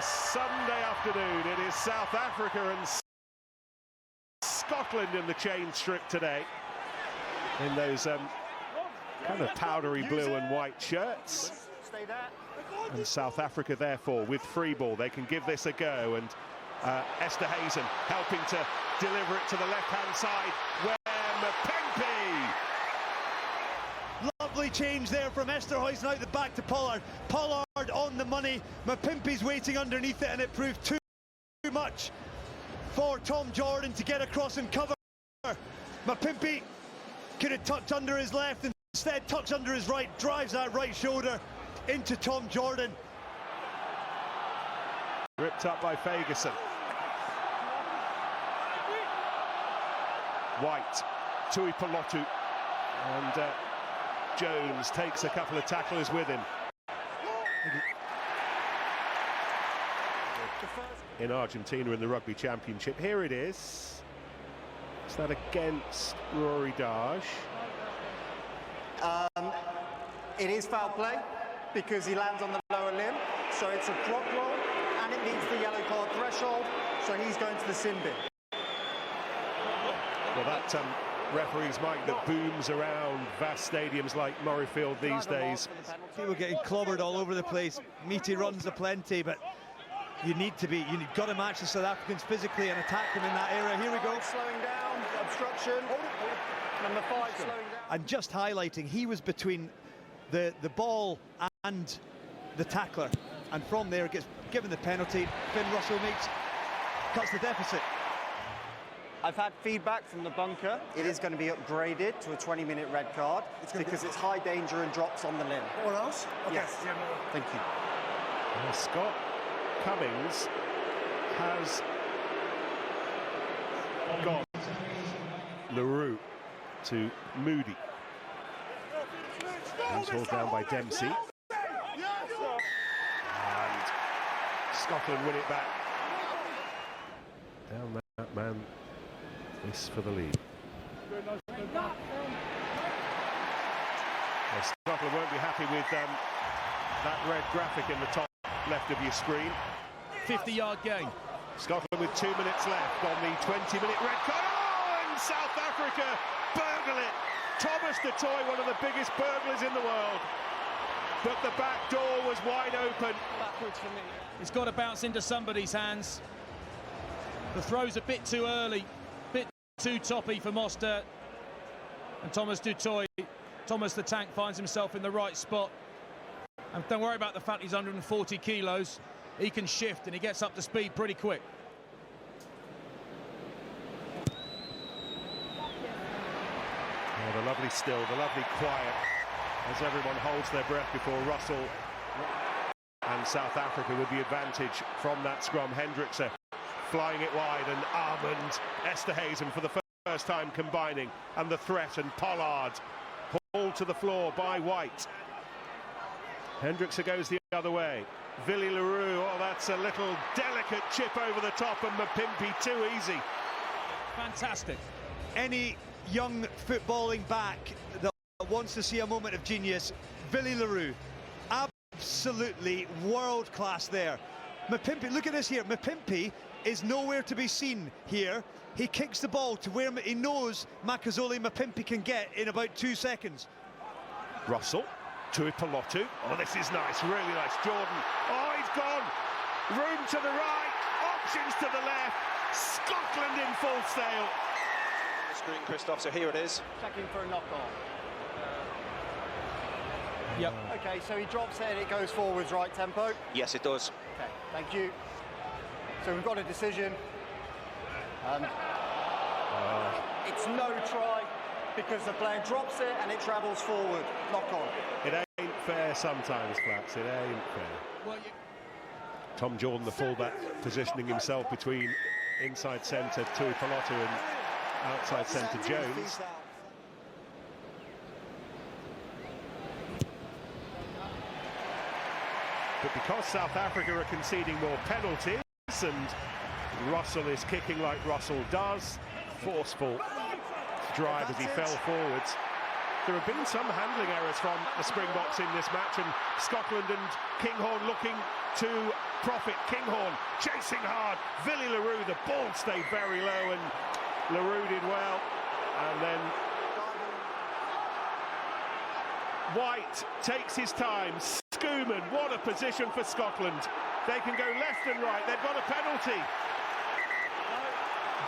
a Sunday afternoon. It is South Africa and Scotland in the chain strip today, in those kind of powdery blue and white shirts. And South Africa, therefore, with free ball, they can give this a go. And Esterhuizen helping to deliver it to the left-hand side, where Mapimpi. Lovely change there from Esterhuizen out the back to Pollard. Pollard on the money. Mapimpi's waiting underneath it, and it proved too much for Tom Jordan to get across and cover. Mapimpi could have tucked under his left, instead tucks under his right, drives that right shoulder into Tom Jordan. Ripped up by Ferguson. White, Tuipulotu, and Jones takes a couple of tacklers with him. In Argentina in the Rugby Championship. Here it is. Is that against Rory Darge? It is foul play because he lands on the lower limb, so it's a drop roll and it meets the yellow card threshold, so he's going to the sin bin. Well, that referee's mic that booms around vast stadiums like Murrayfield these days. People getting clobbered all over the place. Meaty runs aplenty, but you've got to match the South Africans physically and attack them in that area. Here we go. Slowing down, obstruction. Number 5 slowing down. And just highlighting, he was between the ball and the tackler, and from there gets given the penalty. Finn Russell cuts the deficit. I've had feedback from the bunker. It is going to be upgraded to a 20-minute red card because it's high danger and drops on the limb. What else? Okay. Yes. Thank you. Scott Cummings has got LaRue to Moody. He's hauled down by Dempsey. And Scotland win it back. Down that man. This for the lead. Well, Scotland won't be happy with that red graphic in the top left of your screen. 50-yard gain. Scotland with 2 minutes left on the 20-minute red card. Oh, and South Africa burgle it. Thomas du Toit, one of the biggest burglars in the world. But the back door was wide open. Backwards for me. It's got to bounce into somebody's hands. The throw's a bit too early, bit too toppy for Mostert. And Thomas du Toit, Thomas the Tank, finds himself in the right spot. And don't worry about the fact he's 140 kilos. He can shift and he gets up to speed pretty quick. Oh, the lovely still, the lovely quiet, as everyone holds their breath before Russell and South Africa with the advantage from that scrum. Hendrickse flying it wide, and Armand Esterhuizen for the first time combining, and the threat, and Pollard hauled to the floor by White. Hendrickse goes the other way. Willie LaRue, oh, that's a little delicate chip over the top, and Mapimpi too easy. Fantastic. Any young footballing back that wants to see a moment of genius, Willie LaRue, absolutely world class there. Mapimpi, look at this here. Mapimpi is nowhere to be seen here. He kicks the ball to where he knows Makazole Mapimpi can get in about 2 seconds. Russell, Tuipulotu. Oh, this is nice, really nice. Jordan, oh, he's gone. Room to the right, options to the left. Scotland in full sail. Screen, Christoph, so here it is. Checking for a knock-on. Yep. Okay, so he drops it and it goes forwards, right tempo? Yes, it does. Okay, thank you. So we've got a decision. It's no try because the player drops it and it travels forward. Knock on. It ain't fair sometimes, Flats. It ain't fair. Well, Tom Jordan, the fullback, positioning himself between inside centre Tuipulotu and outside centre Jones. But because South Africa are conceding more penalties and Russell is kicking like Russell does, forceful drive as he fell forwards, There have been some handling errors from the Springboks in this match, and Scotland and Kinghorn looking to profit. Kinghorn chasing hard. Willie le Roux, the ball stayed very low, and le Roux did well. And then White takes his time. Schoeman, what a position for Scotland. They can go left and right. They've got a penalty.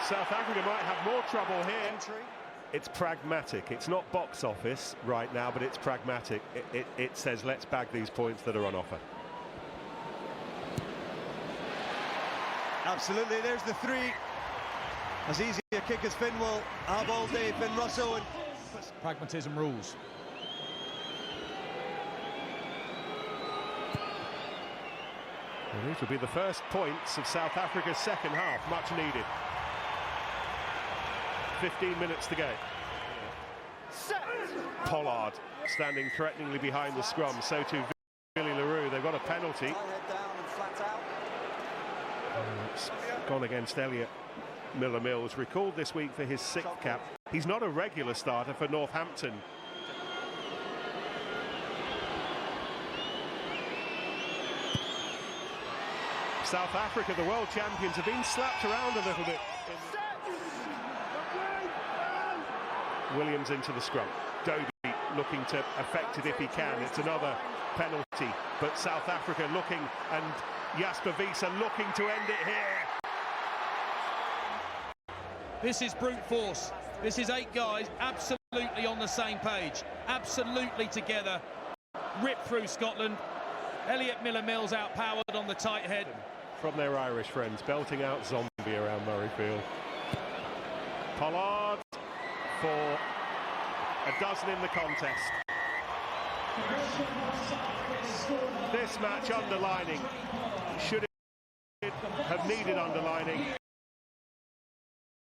South Africa might have more trouble here. It's pragmatic. It's not box office right now, but it's pragmatic. It says, let's bag these points that are on offer. Absolutely, there's the three. As easy a kick as Finn will have all day, Finn Russell. And Pragmatism rules. And these will be the first points of South Africa's second half, much needed. 15 minutes to go. Pollard standing threateningly behind the scrum, so too Willie le Roux. They've got a penalty. It's gone against Elliot Miller-Mills, recalled this week for his 6th cap. He's not a regular starter for Northampton. South Africa, the world champions, have been slapped around a little bit. Williams into the scrum. Dobie looking to affect it if he can. It's another penalty, but South Africa looking, and Jasper Wiese looking to end it here. This is brute force. This is 8 guys absolutely on the same page, absolutely together. Rip through Scotland. Elliot Miller-Mills outpowered on the tight head. From their Irish friends, belting out zombie around Murrayfield. Pollard for a dozen in the contest. This match underlining, should it have needed underlining.